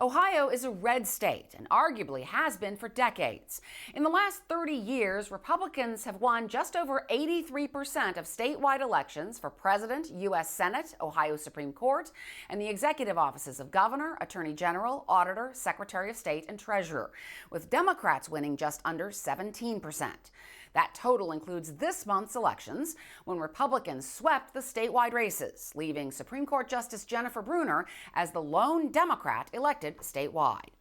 Ohio is a red state and arguably has been for decades. In the last 30 years, Republicans have won just over 83% of statewide elections for president, U.S. Senate, Ohio Supreme Court, and the executive offices of governor, attorney general, auditor, secretary of state, and treasurer, with Democrats winning just under 17%. That total includes this month's elections, when Republicans swept the statewide races, leaving Supreme Court Justice Jennifer Brunner as the lone Democrat elected statewide.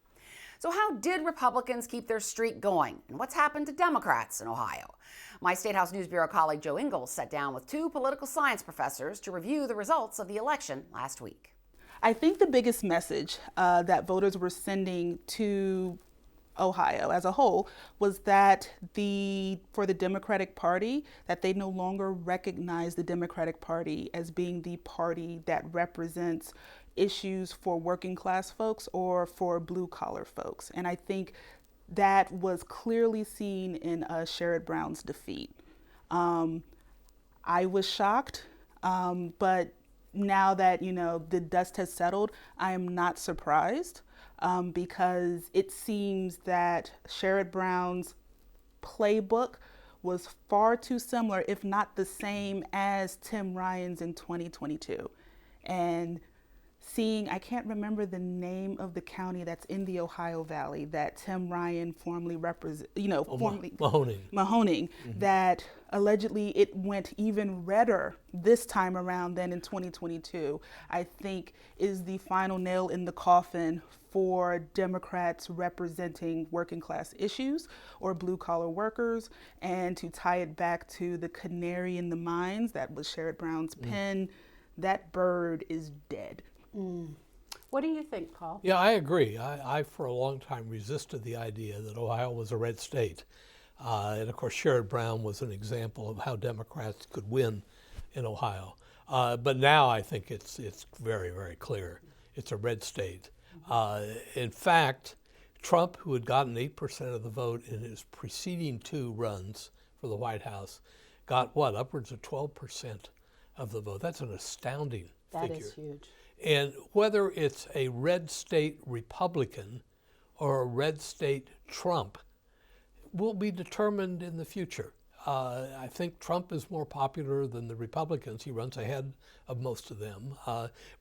So how did Republicans keep their streak going, and what's happened to Democrats in Ohio? My Statehouse News Bureau colleague Jo Ingles sat down with two political science professors to review the results of the election last week. I think the biggest message that voters were sending to Ohio as a whole was that for the Democratic Party, that they no longer recognize the Democratic Party as being the party that represents issues for working class folks or for blue collar folks. And I think that was clearly seen in Sherrod Brown's defeat. I was shocked, but now that the dust has settled, I am not surprised. Because it seems that Sherrod Brown's playbook was far too similar, if not the same, as Tim Ryan's in 2022. And I can't remember the name of the county that's in the Ohio Valley that Tim Ryan formerly Mahoning, Mm-hmm. that allegedly it went even redder this time around than in 2022, I think is the final nail in the coffin for Democrats representing working class issues or blue collar workers. And to tie it back to the canary in the mines, that was Sherrod Brown's pen, that bird is dead. What do you think, Paul? Yeah, I agree. I for a long time resisted the idea that Ohio was a red state. And of course, Sherrod Brown was an example of how Democrats could win in Ohio. But now I think it's very, very clear. It's a red state. In fact, Trump, who had gotten 8% of the vote in his preceding two runs for the White House, got upwards of 12% of the vote. That's an astounding figure. That is huge. And whether it's a red state Republican or a red state Trump will be determined in the future. I think Trump is more popular than the Republicans. He runs ahead of most of them.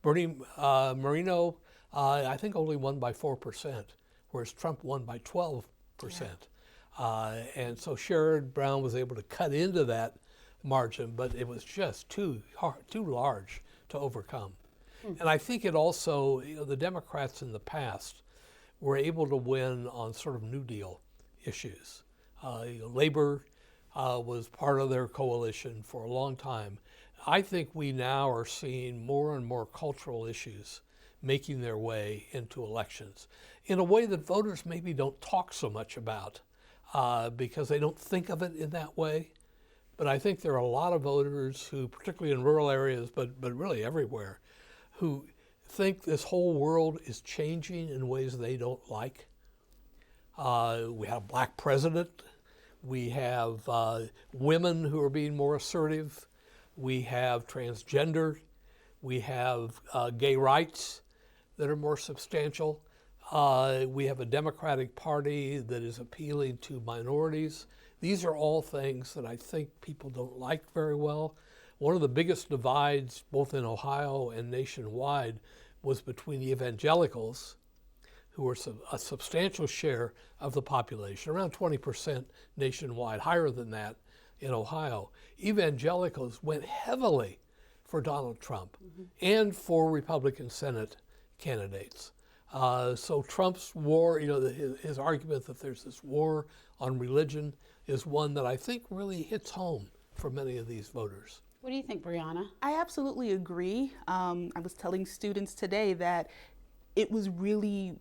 Bernie Moreno, I think, only won by 4%, whereas Trump won by 12%. Yeah. And so Sherrod Brown was able to cut into that margin, but it was just too large to overcome. And I think it also, the Democrats in the past were able to win on sort of New Deal issues. Labor was part of their coalition for a long time. I think we now are seeing more and more cultural issues making their way into elections in a way that voters maybe don't talk so much about because they don't think of it in that way. But I think there are a lot of voters who, particularly in rural areas, but really everywhere, who think this whole world is changing in ways they don't like. We have a black president. We have women who are being more assertive. We have transgender. We have gay rights that are more substantial. We have a Democratic Party that is appealing to minorities. These are all things that I think people don't like very well. One of the biggest divides, both in Ohio and nationwide, was between the evangelicals, who were a substantial share of the population, around 20% nationwide, higher than that in Ohio. Evangelicals went heavily for Donald Trump and for Republican Senate candidates. So Trump's war, his argument that there's this war on religion is one that I think really hits home for many of these voters. What do you think, Brianna? I absolutely agree. I was telling students today that it was really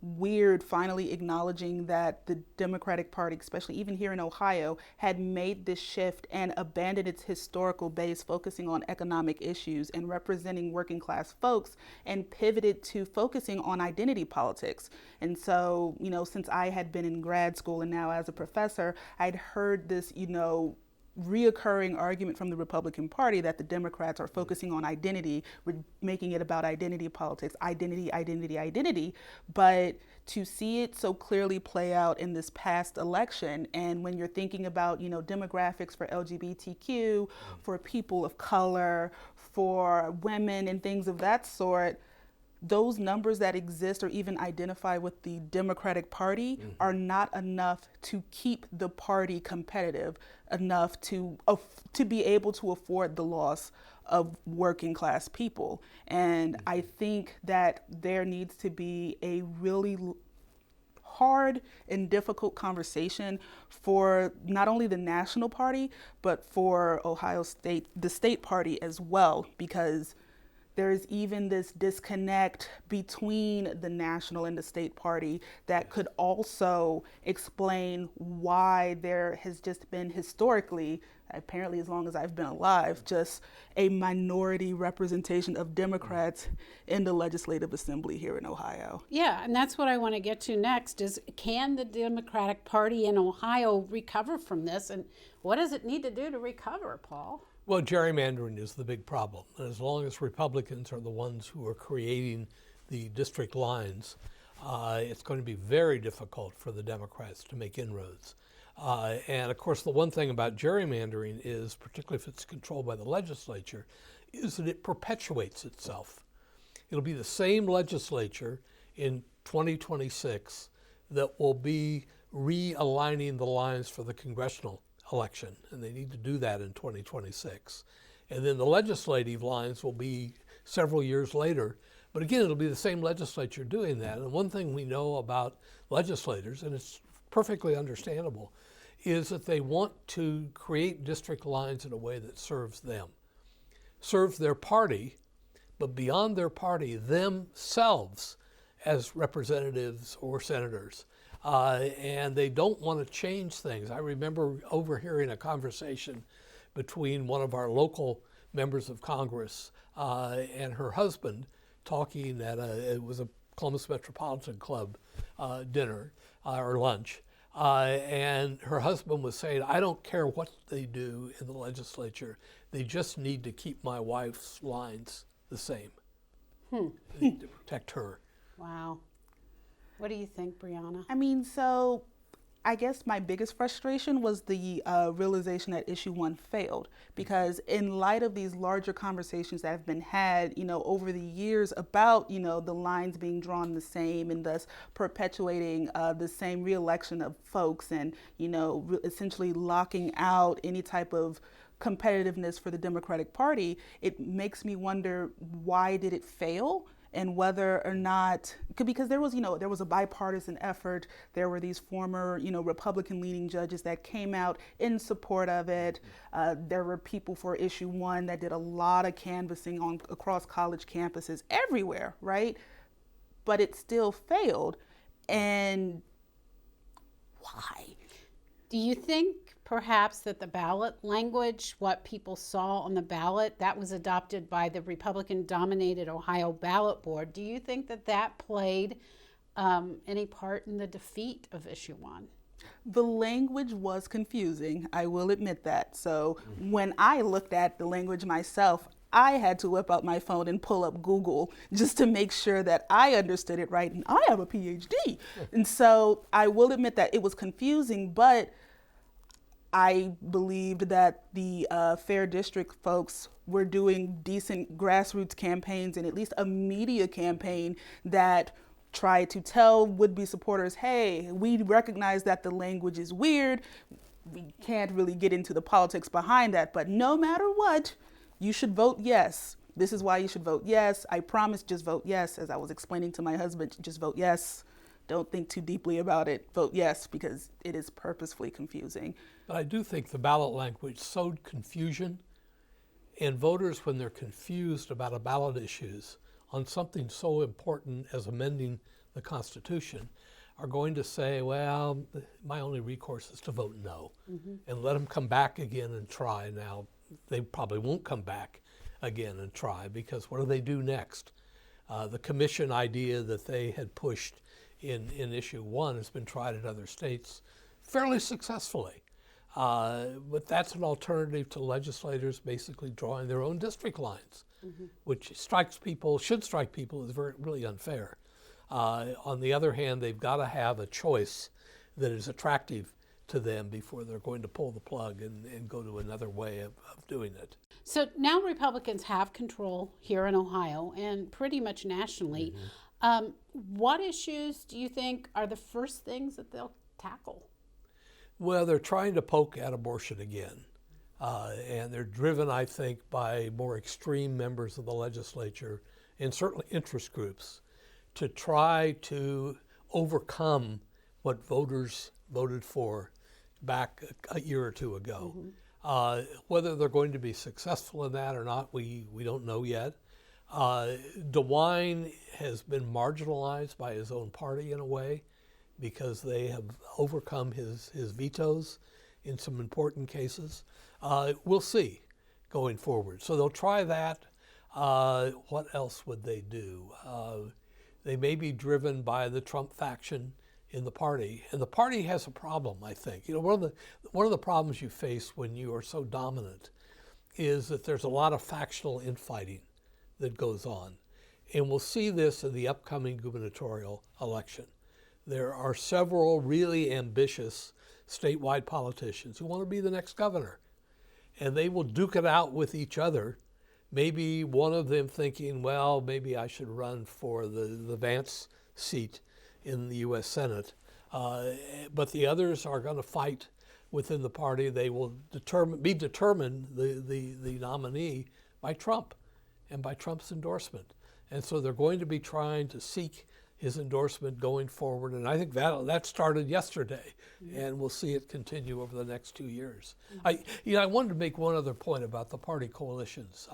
weird finally acknowledging that the Democratic Party, especially even here in Ohio, had made this shift and abandoned its historical base, focusing on economic issues and representing working class folks, and pivoted to focusing on identity politics. And so, since I had been in grad school and now as a professor, I'd heard this, reoccurring argument from the Republican Party that the Democrats are focusing on identity, we're making it about identity politics, identity, identity, identity. But to see it so clearly play out in this past election, and when you're thinking about, demographics for LGBTQ, for people of color, for women and things of that sort, those numbers that exist or even identify with the Democratic Party are not enough to keep the party competitive enough to be able to afford the loss of working class people. And I think that there needs to be a really hard and difficult conversation for not only the national party, but for Ohio State, the state party as well, because there's even this disconnect between the national and the state party that could also explain why there has just been historically, apparently as long as I've been alive, just a minority representation of Democrats in the legislative assembly here in Ohio. Yeah, and that's what I want to get to next is, can the Democratic Party in Ohio recover from this? And what does it need to do to recover, Paul? Well, gerrymandering is the big problem. And as long as Republicans are the ones who are creating the district lines, it's going to be very difficult for the Democrats to make inroads. And of course, the one thing about gerrymandering is, particularly if it's controlled by the legislature, is that it perpetuates itself. It'll be the same legislature in 2026 that will be realigning the lines for the congressional election, and they need to do that in 2026. And then the legislative lines will be several years later. But again, it'll be the same legislature doing that. And one thing we know about legislators, and it's perfectly understandable, is that they want to create district lines in a way that serves them, serves their party, but beyond their party, themselves as representatives or senators. And they don't want to change things. I remember overhearing a conversation between one of our local members of Congress and her husband talking at it was a Columbus Metropolitan Club dinner or lunch. And her husband was saying, I don't care what they do in the legislature. They just need to keep my wife's lines the same to protect her. Wow. What do you think, Brianna? I mean, so I guess my biggest frustration was the realization that issue 1 failed, because in light of these larger conversations that have been had, over the years about, the lines being drawn the same and thus perpetuating the same reelection of folks and, essentially locking out any type of competitiveness for the Democratic Party, it makes me wonder, why did it fail? And whether or not, because there was a bipartisan effort. There were these former, Republican-leaning judges that came out in support of it. There were people for issue 1 that did a lot of canvassing across college campuses everywhere, right? But it still failed. And why? Do you think perhaps that the ballot language, what people saw on the ballot, that was adopted by the Republican-dominated Ohio ballot board, do you think that that played any part in the defeat of issue 1? The language was confusing, I will admit that. So when I looked at the language myself, I had to whip out my phone and pull up Google just to make sure that I understood it right. And I have a PhD. And so I will admit that it was confusing, but I believed that the Fair District folks were doing decent grassroots campaigns and at least a media campaign that tried to tell would-be supporters, hey, we recognize that the language is weird. We can't really get into the politics behind that, but no matter what, you should vote yes. This is why you should vote yes. I promise, just vote yes. As I was explaining to my husband, just vote yes. Don't think too deeply about it. Vote yes, because it is purposefully confusing. But I do think the ballot language sowed confusion, and voters, when they're confused about ballot issues on something so important as amending the Constitution, are going to say, well, my only recourse is to vote no, and let them come back again and try. Now, they probably won't come back again and try, because what do they do next? The commission idea that they had pushed in issue 1 has been tried in other states fairly successfully. But that's an alternative to legislators basically drawing their own district lines, which should strike people as really unfair. On the other hand, they've got to have a choice that is attractive to them before they're going to pull the plug and go to another way of doing it. So now Republicans have control here in Ohio and pretty much nationally. What issues do you think are the first things that they'll tackle? Well, they're trying to poke at abortion again. And they're driven, I think, by more extreme members of the legislature and certainly interest groups to try to overcome what voters voted for back a year or two ago. Whether they're going to be successful in that or not, we don't know yet. DeWine has been marginalized by his own party in a way because they have overcome his vetoes in some important cases. We'll see going forward. So they'll try that. What else would they do? They may be driven by the Trump faction in the party, and the party has a problem, I think. You know, one of the problems you face when you are so dominant is that there's a lot of factional infighting that goes on, and we'll see this in the upcoming gubernatorial election. There are several really ambitious statewide politicians who want to be the next governor, and they will duke it out with each other. Maybe one of them thinking, well, maybe I should run for the Vance seat in the U.S. Senate. But the others are going to fight within the party. They will be determined, the nominee, by Trump and by Trump's endorsement. And so they're going to be trying to seek his endorsement going forward. And I think that started yesterday, and we'll see it continue over the next 2 years. I wanted to make one other point about the party coalitions.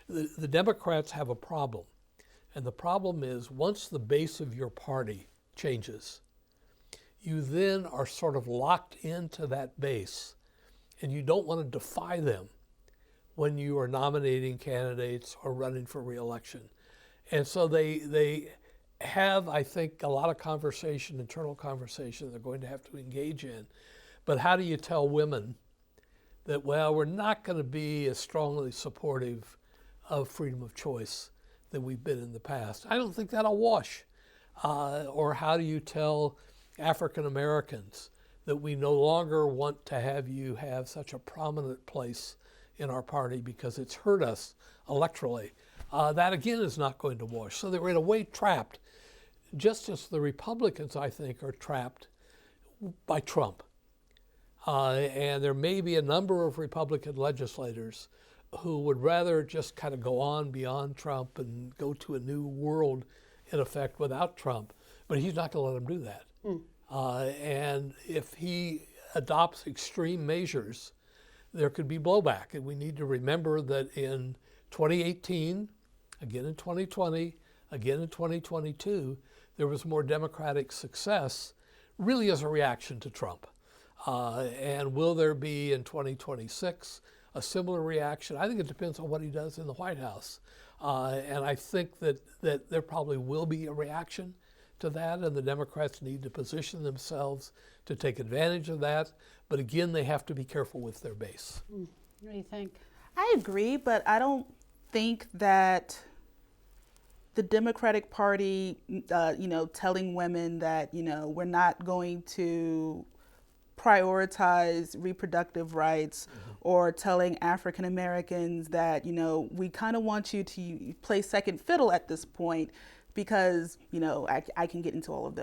The Democrats have a problem, and the problem is once the base of your party changes, you then are sort of locked into that base, and you don't want to defy them when you are nominating candidates or running for re-election. And so they have, I think, a lot of internal conversation they're going to have to engage in. But how do you tell women that, well, we're not going to be as strongly supportive of freedom of choice than we've been in the past? I don't think that'll wash. Or how do you tell African Americans that we no longer want to have you have such a prominent place in our party because it's hurt us electorally? That again is not going to wash. So they're in a way trapped, just as the Republicans, I think, are trapped by Trump. And there may be a number of Republican legislators who would rather just kind of go on beyond Trump and go to a new world, in effect, without Trump. But he's not going to let them do that. And if he adopts extreme measures, there could be blowback. And we need to remember that in 2018, again in 2020, again in 2022, there was more Democratic success really as a reaction to Trump. And will there be in 2026 a similar reaction? I think it depends on what he does in the White House. And I think that there probably will be a reaction to that, and the Democrats need to position themselves to take advantage of that. But again, they have to be careful with their base. What do you think? I agree, but I don't think that the Democratic Party, telling women that, we're not going to prioritize reproductive rights, or telling African Americans that, we kind of want you to play second fiddle at this point because, I can get into all of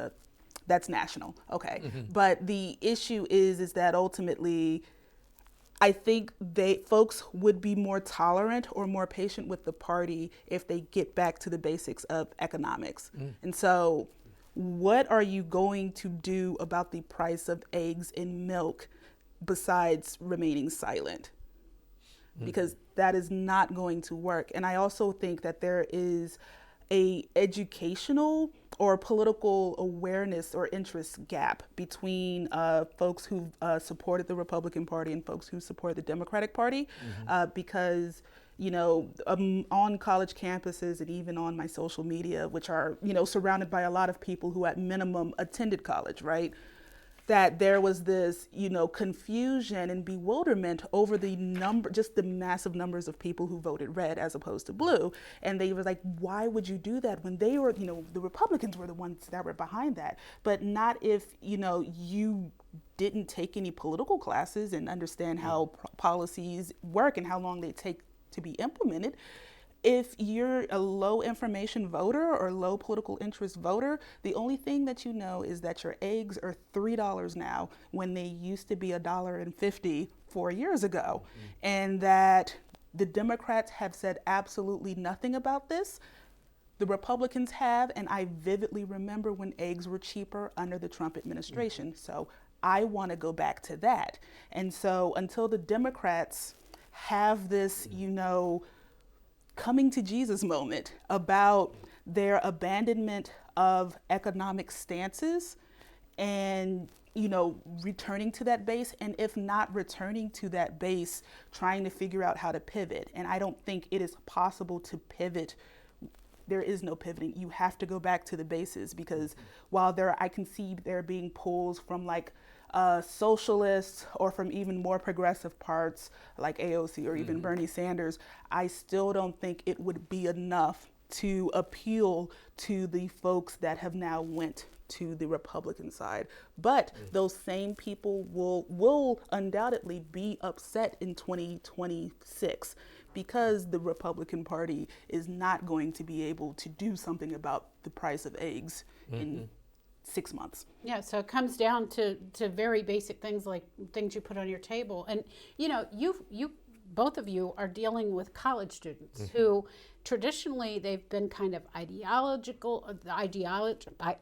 that's national. Okay. But the issue is that ultimately, I think folks would be more tolerant or more patient with the party if they get back to the basics of economics. And so what are you going to do about the price of eggs and milk besides remaining silent? Because that is not going to work. And I also think that there is a educational or political awareness or interest gap between folks who supported the Republican Party and folks who support the Democratic Party, because on college campuses and even on my social media, which are surrounded by a lot of people who at minimum attended college, right? that there was this, confusion and bewilderment over the number, just the massive numbers of people who voted red as opposed to blue. And they were like, why would you do that when they were, the Republicans were the ones that were behind that, but not if, you didn't take any political classes and understand how policies work and how long they take to be implemented. If you're a low information voter or low political interest voter, the only thing that you know is that your eggs are $3 now when they used to be $1.50 4 years ago. And that the Democrats have said absolutely nothing about this. The Republicans have, and I vividly remember when eggs were cheaper under the Trump administration. So I want to go back to that. And so until the Democrats have this, coming to Jesus moment about their abandonment of economic stances and, returning to that base, and if not returning to that base, trying to figure out how to pivot. And I don't think it is possible to pivot. There is no pivoting. You have to go back to the bases, because while I can see there being pulls from like socialists or from even more progressive parts like AOC or even Bernie Sanders, I still don't think it would be enough to appeal to the folks that have now went to the Republican side. But those same people will undoubtedly be upset in 2026 because the Republican Party is not going to be able to do something about the price of eggs in 6 months. Yeah, so it comes down to very basic things like things you put on your table. And you both of you are dealing with college students who traditionally they've been kind of I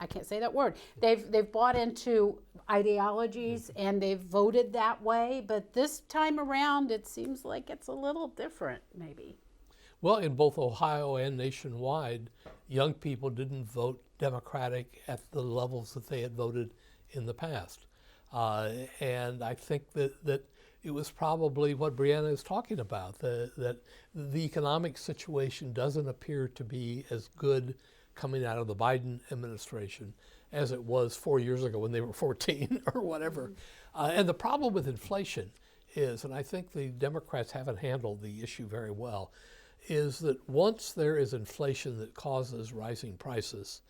can't say that word. They've bought into ideologies and they've voted that way, but this time around it seems like it's a little different maybe. Well, in both Ohio and nationwide, young people didn't vote Democratic at the levels that they had voted in the past. And I think that it was probably what Brianna is talking about, that the economic situation doesn't appear to be as good coming out of the Biden administration as it was 4 years ago when they were 14 or whatever. And the problem with inflation is, and I think the Democrats haven't handled the issue very well, is that once there is inflation that causes rising prices,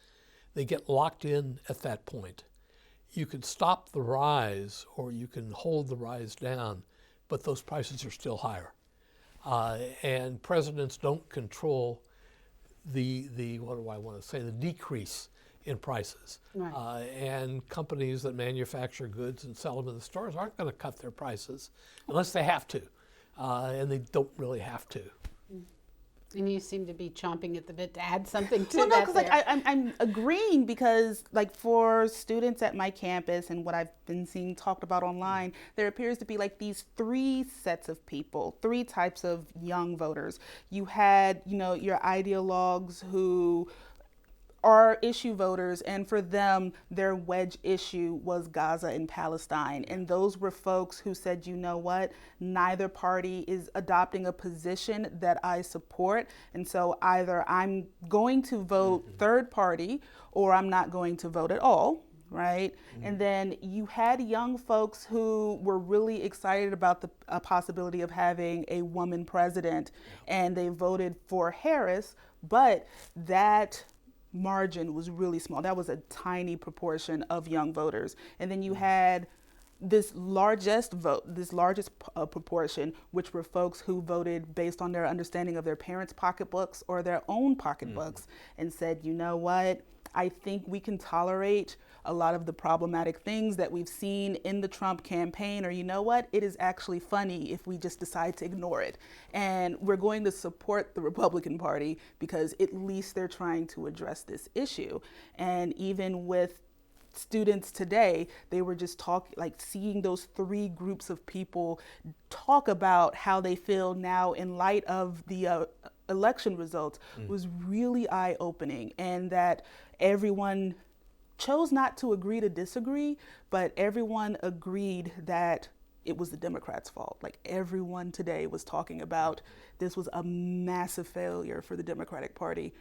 they get locked in at that point. You can stop the rise or you can hold the rise down, but those prices are still higher. And presidents don't control the decrease in prices. Right. And companies that manufacture goods and sell them in the stores aren't going to cut their prices unless they have to. And they don't really have to. And you seem to be chomping at the bit to add something to well, no, that. Because I'm agreeing, because for students at my campus and what I've been seeing talked about online, there appears to be these three sets of people, three types of young voters. You had your ideologues who are issue voters, and for them, their wedge issue was Gaza and Palestine. And those were folks who said, you know what, neither party is adopting a position that I support. And so either I'm going to vote third party or I'm not going to vote at all. Right. And then you had young folks who were really excited about the possibility of having a woman president, and they voted for Harris, but that margin was really small. That was a tiny proportion of young voters. And then you had this largest proportion, which were folks who voted based on their understanding of their parents' pocketbooks or their own pocketbooks, and said, you know what, I think we can tolerate a lot of the problematic things that we've seen in the Trump campaign, or you know what, it is actually funny if we just decide to ignore it. And we're going to support the Republican Party because at least they're trying to address this issue. And even with students today, they were just seeing those three groups of people talk about how they feel now in light of the election results was really eye-opening, and that everyone chose not to agree to disagree, but everyone agreed that it was the Democrats' fault. Everyone today was talking about this was a massive failure for the Democratic Party.